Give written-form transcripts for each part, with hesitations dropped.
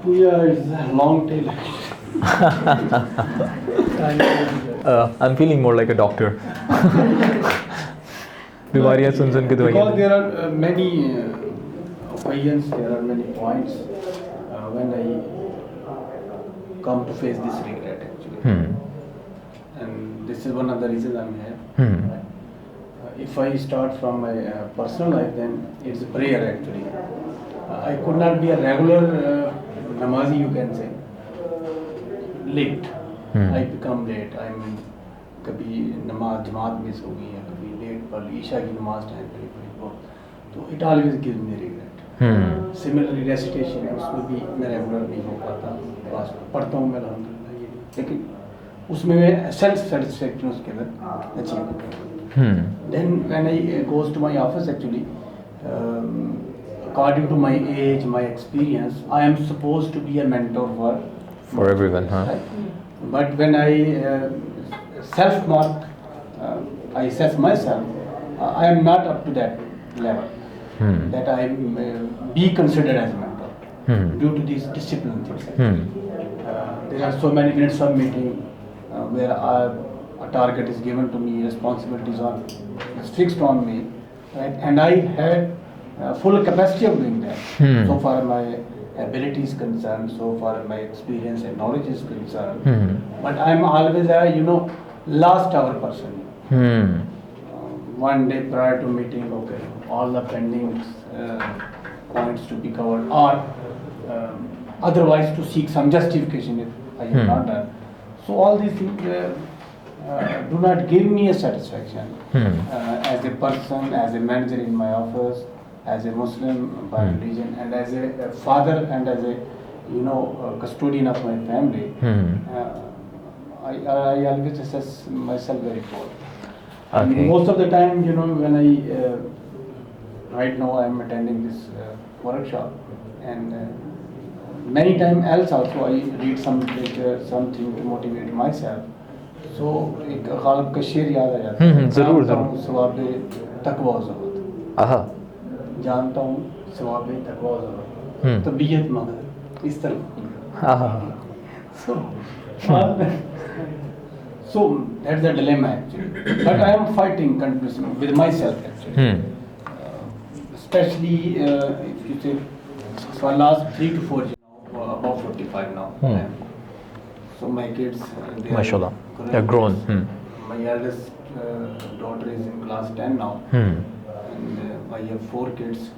Yeah, it's a long tail. I'm feeling more like a doctor. बीमारियां सुन के दवाइयां. Because there are many occasions, there are many points when I come to face this regret actually. And this is one of the reasons I'm here. If I start from my personal life, then it's prayer actually. I could not be a regular namazi, you can say. Late. I become late. I mean, कभी नमाज जमात miss हो गई है, कभी late पढ़ ली, ईशा की नमाज time पे पढ़ी, तो it always gives me regret. Similarly recitation है, उसमें भी मैं रेगुलर नहीं हो पाता, बस पढ़ता हूँ मैं अल्हम्दुलिल्लाह ये, लेकिन उसमें मैं सेल्फ सेटिस्फैक्शन उसके अंदर अचीव करता हूँ. Then when I goes to my office actually, according to my age, my experience, I am supposed to be a mentor For everyone, huh? But when I self-mark, I assess myself, I am not up to that level that I be considered as a mentor due to these discipline things. There are so many minutes of meeting where a target is given to me, responsibilities are fixed on me, right? And I had full capacity of doing that. So far my ability is concerned, so far my experience and knowledge is concerned. But I'm always a last hour person. One day prior to meeting, okay, all the pending points to be covered, or otherwise to seek some justification if I have not done. So all these things do not give me a satisfaction as a person, as a manager in my office, as a Muslim by religion, and as a father and as a custodian of my family. I always assess myself very poor. Okay. Most of the time, when I right now I am attending this workshop, and many times else also I read some literature, something to motivate myself. So एक ग़ालिब का शेर याद आ जाता है. ज़रूर सवाबे तकवा ज़रूरत. जानता हूँ सवाबे तकवा ज़रूरत. तबीयत मगर इस तरह. So that's the dilemma actually. But I am fighting continuously with myself actually. Especially if you say for last 3 to 4 years now, about 45 now. So my kids, MashaAllah, they're grown. My eldest daughter is in class 10 now, and I have 4 kids.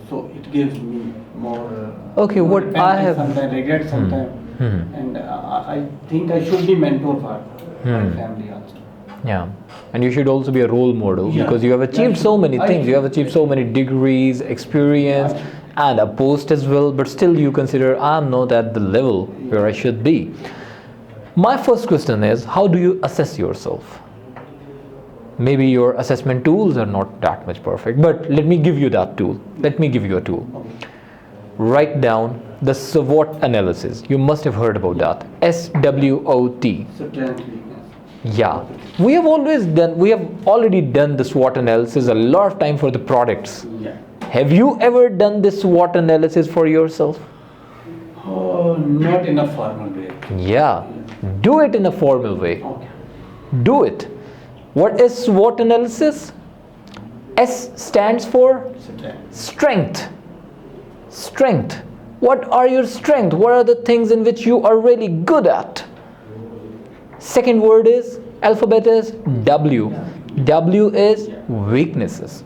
So it gives me more. Okay, what I have sometimes regret sometimes, and I think I should be mentor for my family also. Yeah, and you should also be a role model because you have achieved so many things. You have achieved so many degrees, experience, and a post as well. But still, you consider I'm not at the level where I should be. My first question is, how do you assess yourself? Maybe your assessment tools are not that much perfect, but let me give you that tool. Let me give you a tool. Write down the SWOT analysis. You must have heard about that. SWOT. Yeah, we have already done the SWOT analysis a lot of time for the products. Have you ever done this SWOT analysis for yourself? Not in a formal way. Yeah, do it in a formal way. Do it. What is SWOT analysis? S stands for strength. Strength. What are your strengths? What are the things in which you are really good at? Second word is, alphabet is W. W is weaknesses.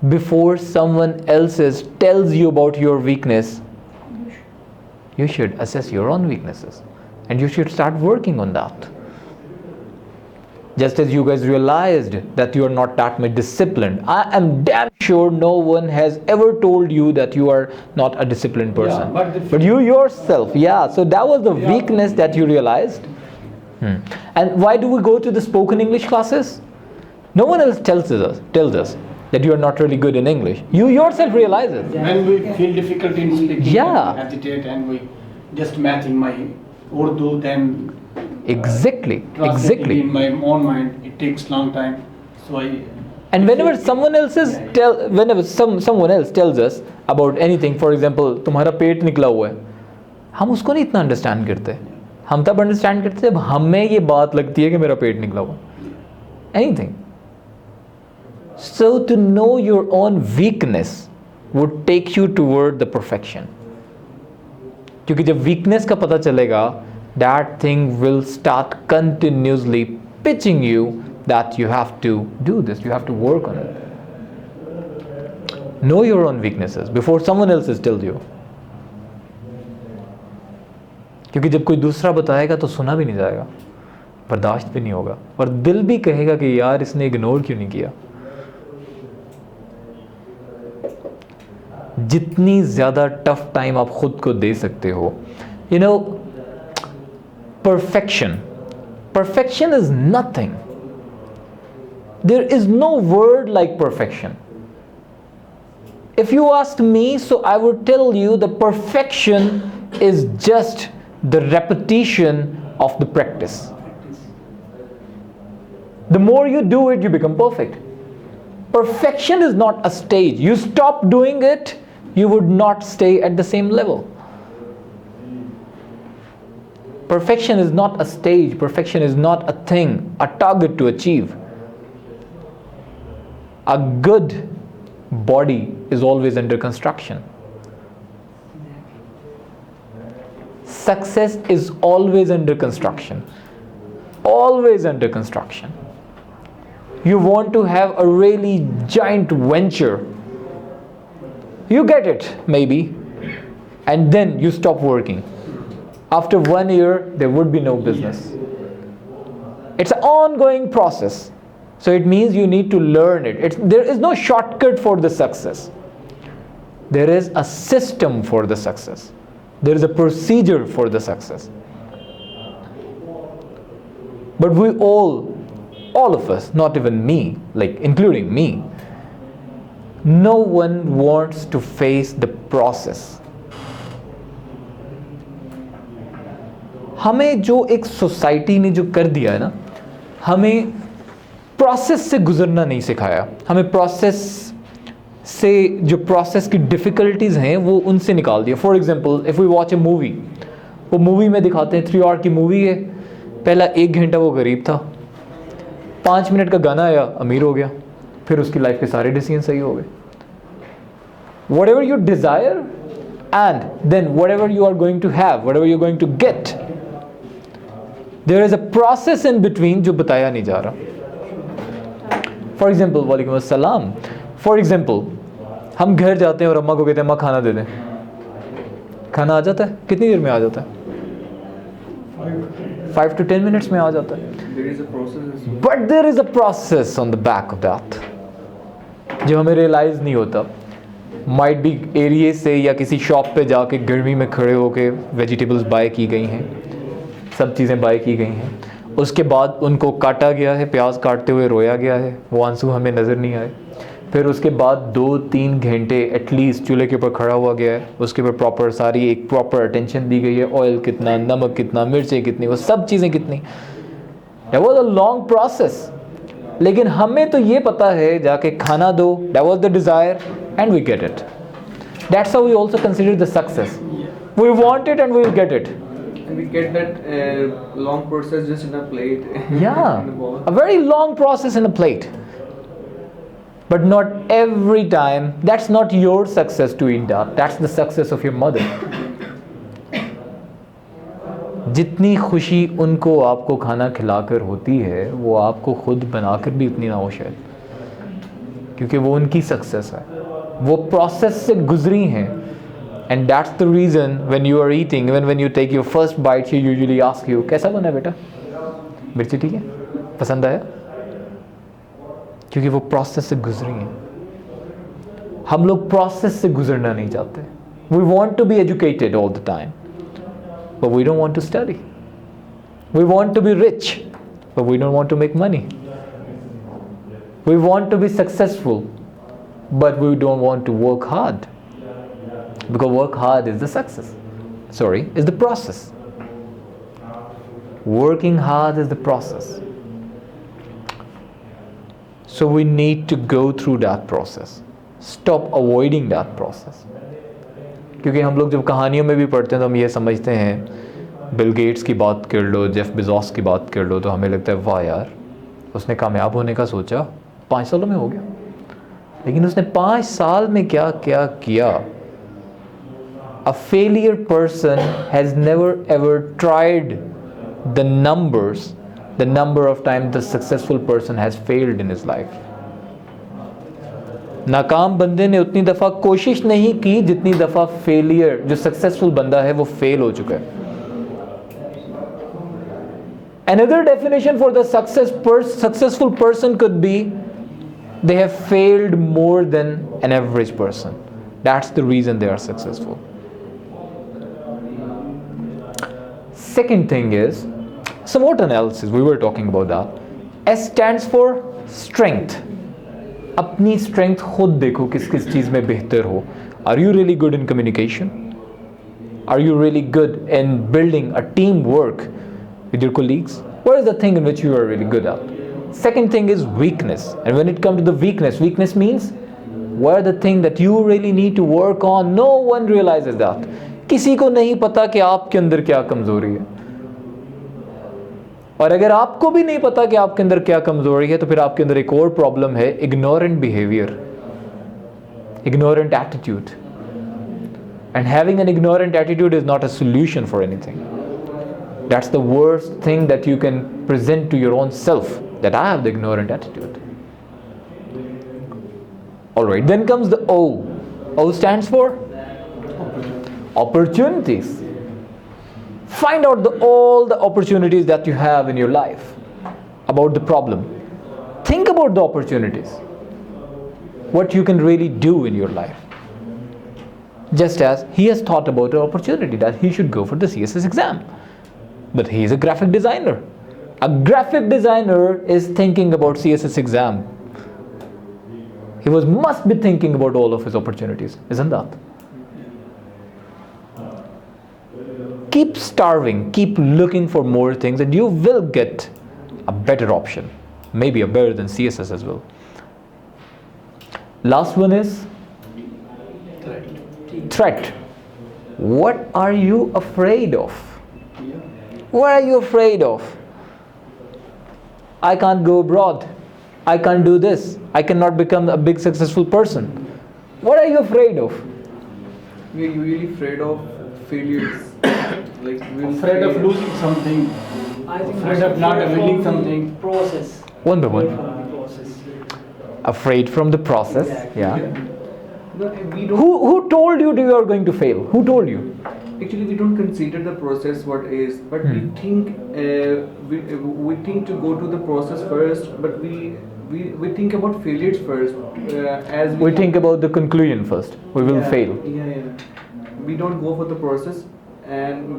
Before someone else tells you about your weakness, you should assess your own weaknesses and you should start working on that. Just as you guys realized that you are not that much disciplined, I am damn sure no one has ever told you that you are not a disciplined person. But you yourself, so that was the weakness that you realized. And why do we go to the spoken English classes? No one else tells us that you are not really good in English. You yourself realize it. When we feel difficulty in speaking, we hesitate and we just matching my Urdu, then Exactly. in my own mind, it takes long time. So and whenever someone else tells us about anything, for example तुम्हारा पेट निकला हुआ है, हम उसको नहीं इतना understand करते, हम तब अंडरस्टैंड करते जब हमें ये बात लगती है कि मेरा पेट निकला हुआ, anything. So to know your own weakness would take you toward the perfection. क्योंकि जब वीकनेस का पता चलेगा, that thing will start continuously pitching you that you have to do this, you have to work on it. Know your own weaknesses before someone else has told you. क्योंकि जब कोई दूसरा बताएगा तो सुना भी नहीं जाएगा, बर्दाश्त भी नहीं होगा, और दिल भी कहेगा कि यार इसने इग्नोर क्यों नहीं किया. जितनी ज़्यादा टफ टाइम आप खुद को दे सकते हो, you know, perfection is nothing. There is no word like perfection. If you ask me, so I would tell you the perfection is just the repetition of the practice. The more you do it, you become perfect. Perfection is not a stage. You stop doing it, you would not stay at the same level. Perfection is not a stage. Perfection is not a thing, a target to achieve. A good body is always under construction. Success is always under construction. Always under construction. You want to have a really giant venture. You get it, maybe, and then you stop working. After 1 year, there would be no business. It's an ongoing process. So it means you need to learn it. There is no shortcut for the success. There is a system for the success. There is a procedure for the success. But we all of us, not even me, like including me, no one wants to face the process. हमें जो एक society ने जो कर दिया है ना, हमें प्रोसेस से गुजरना नहीं सिखाया. हमें प्रोसेस से जो प्रोसेस की डिफ़िकल्टीज़ हैं वो उनसे निकाल दिया. For example, if we watch a movie, वो मूवी में दिखाते हैं 3 आवर की मूवी है, पहला 1 घंटा वो गरीब था, 5 मिनट का गाना आया, अमीर हो गया, फिर उसकी लाइफ के सारे डिसीजन सही हो गए. Whatever you desire, and then whatever you are going to have, whatever you're going to get, there is a process in between जो बताया नहीं जा रहा. For example, वालेकुम अस्सलाम. For example, हम घर जाते हैं और अम्मा को कहते हैं अम्मा खाना दे दें. खाना आ जाता है, कितनी देर में आ जाता है? 5 to 10 minutes में आ जाता है. There is a process. But there is a process on the back of that जो हमें रियलाइज़ नहीं होता. माइट बी एरिए से या किसी शॉप पे जाके गर्मी में खड़े होके वेजिटेबल्स बाय की गई हैं, सब चीज़ें बाय की गई हैं, उसके बाद उनको काटा गया है, प्याज काटते हुए रोया गया है, वो आंसू हमें नज़र नहीं आए. फिर उसके बाद 2-3 घंटे एटलीस्ट चूल्हे के ऊपर खड़ा हुआ गया है, उसके ऊपर प्रॉपर सारी एक प्रॉपर अटेंशन दी गई है, ऑयल कितना, नमक कितना, मिर्चें कितनी, वो सब चीज़ें कितनी. That was a long process. लेकिन हमें तो ये पता है जाके खाना दो, that was the desire and we get it. That's how we also consider the success. We want it and we will get it. And we get that long process just in a plate. Yeah, in a bowl. a very long process in a plate. But not every time. That's not your success to eat that. That's the success of your mother. जितनी खुशी उनको आपको खाना खिलाकर होती है, वो आपको खुद बनाकर भी उतनी ना हो शायद, क्योंकि वो उनकी सक्सेस है, वो प्रोसेस से गुजरी हैं. And that's the reason when you are eating, even when you take your first bite, she usually ask you कैसा बना बेटा, मिर्ची ठीक है, पसंद आया, क्योंकि वो प्रोसेस से गुजरी हैं. हम लोग प्रोसेस से गुजरना नहीं चाहते. We want to be educated all the time, but we don't want to study. We want to be rich, but we don't want to make money. We want to be successful, but we don't want to work hard, because work hard is the success. Sorry, is the process. Working hard is the process. So we need to go through that process. Stop avoiding that process. क्योंकि हम लोग जब कहानियों में भी पढ़ते हैं तो हम ये समझते हैं, बिल गेट्स की बात कर लो, जेफ बेजोस की बात कर लो, तो हमें लगता है वाह यार उसने कामयाब होने का सोचा 5 सालों में हो गया, लेकिन उसने 5 साल में क्या क्या किया. A failure person has never ever tried the number of times the successful person has failed in his life. नाकाम बंदे ने उतनी दफ़ा कोशिश नहीं की जितनी दफ़ा फेलियर जो सक्सेसफुल बंदा है वो फेल हो चुका है. Another definition for the successful person could be they have failed more than an average person. That's the reason they are successful. Second thing is SWOT analysis. We were talking about that. S stands for strength. अपनी strength खुद देखो किस किस चीज़ में बेहतर हो. Are you really good in communication? Are you really good in building a teamwork with your colleagues? What is the thing in which you are really good at? Second thing is weakness. And when it comes to the weakness means what are the things that you really need to work on? No one realizes that. किसी को नहीं पता कि आपके अंदर क्या कमज़ोरी है. और अगर आपको भी नहीं पता कि आपके अंदर क्या कमज़ोरी है तो फिर आपके अंदर एक और प्रॉब्लम है, ignorant behavior, ignorant attitude. And having an ignorant attitude is not a solution for anything. That's the worst thing that you can present to your own self, that I have the ignorant attitude. Alright, then comes the O. O stands for opportunities. Find out all the opportunities that you have in your life. About the problem, think about the opportunities, what you can really do in your life. Just as he has thought about an opportunity that he should go for the CSS exam, but he is a graphic designer. A graphic designer is thinking about CSS exam. He must be thinking about all of his opportunities, isn't that? Keep starving, keep looking for more things, and you will get a better option, maybe a better than CSS as well. Last one is threat. What are you afraid of? What are you afraid of? I can't go abroad. I can't do this. I cannot become a big successful person. What are you afraid of? We're usually afraid of failures. Like we'll Afraid of fail. losing something, I think afraid of not winning something. Process. One by one. From the process. Afraid from the process. Exactly. Yeah. No, we don't. Who told you you are going to fail? Who told you? Actually, we don't consider the process what is, but we think we think to go to the process first, but we think about failures first. As We think about the conclusion first. We will Yeah, fail. Yeah. We don't go for the process,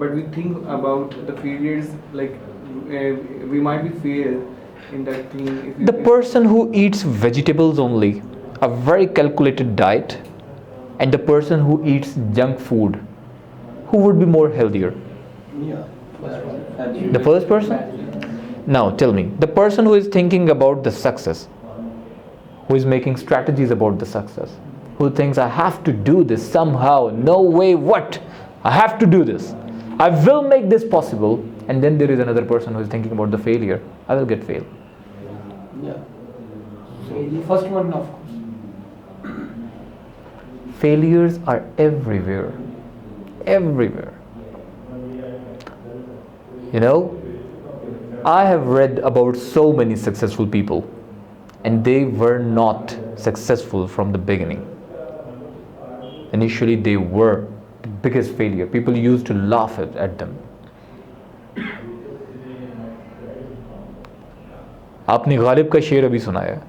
but we think about the failures. Like we might be fail in that thing. If The person who eats vegetables only, a very calculated diet, and the person who eats junk food, who would be more healthier? Yeah, first one. The first person? Now tell me, the person who is thinking about the success, who is making strategies about the success, who thinks I have to do this somehow, no way, what? I have to do this. I will make this possible. And then there is another person who is thinking about the failure. I will get failed. Yeah. So the first one, of course. Failures are everywhere. Everywhere. You know, I have read about so many successful people, and they were not successful from the beginning. Initially, they were the biggest failure. People used to laugh at them. आपने गालिब का शेर अभी सुनाया है.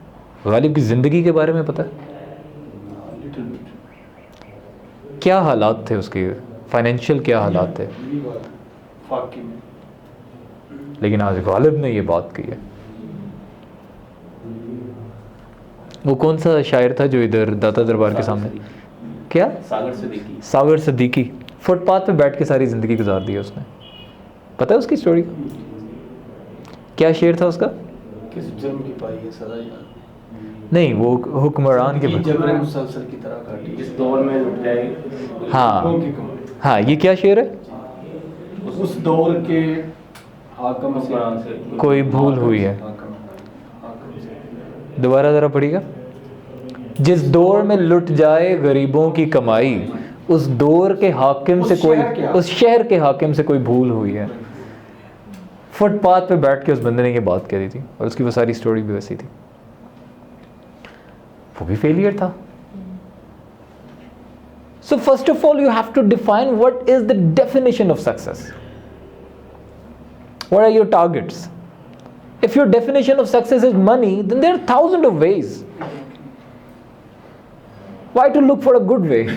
गालिब की ज़िंदगी के बारे में पता है? Little bit. क्या हालात थे उसके, फाइनेंशियल क्या हालात थे, फाकी में. लेकिन आज गालिब ने ये बात की है. वो कौन सा शायर था जो इधर दाता दरबार के सामने, क्या? सागर सदीकी. फुटपाथ पे बैठ के सारी ज़िंदगी गुजार दी है उसने. पता है उसकी स्टोरी? क्या शेर था उसका? किस जुर्म की पाई है सजा यार? नहीं, वो हुक्मरान के जिंदगी जबरे मुसलसल की तरह काटी इस दौर में लुट जाए हाँ लोगों की कमाई। हाँ, ये क्या शेर है? उस दौर के हाकम हुक्मरान से से कोई भूल हुई है। हाकम से। दोबारा ज़रा पढ़िएगा। जिस दौर में लुट जाए गरीबों की कमाई, उस दौर के हाकिम से कोई, उस शहर के हाकिम से कोई भूल हुई है। फुटपाथ पे बैठ के उस बंदे ने ये बात कह दी थी और उसकी वो सारी स्टोरी भी वैसी थी। वो भी फेलियर था। So first of all, you have to define what is the definition of success. What are your targets? If your definition of success is money, then there are thousands of ways. Why to look for a good way?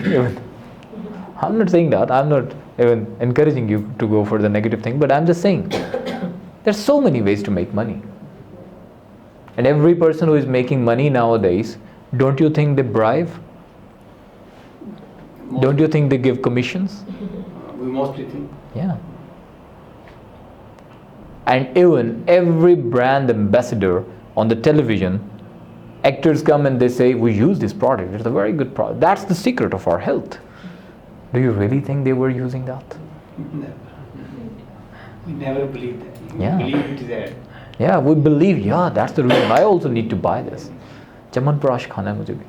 I'm not saying that. I'm not even encouraging you to go for the negative thing, but I'm just saying there's so many ways to make money. And every person who is making money nowadays, don't you think they bribe? Don't you think they give commissions? We mostly think. Yeah. And even every brand ambassador on the television, actors come and they say, we use this product, it's a very good product. That's the secret of our health. Do you really think they were using that? Never. We never believe that. We Yeah. believe it is there. Yeah, we believe, yeah, that's the reason I also need to buy this. Chaman Prash khana hai mujhe bhi.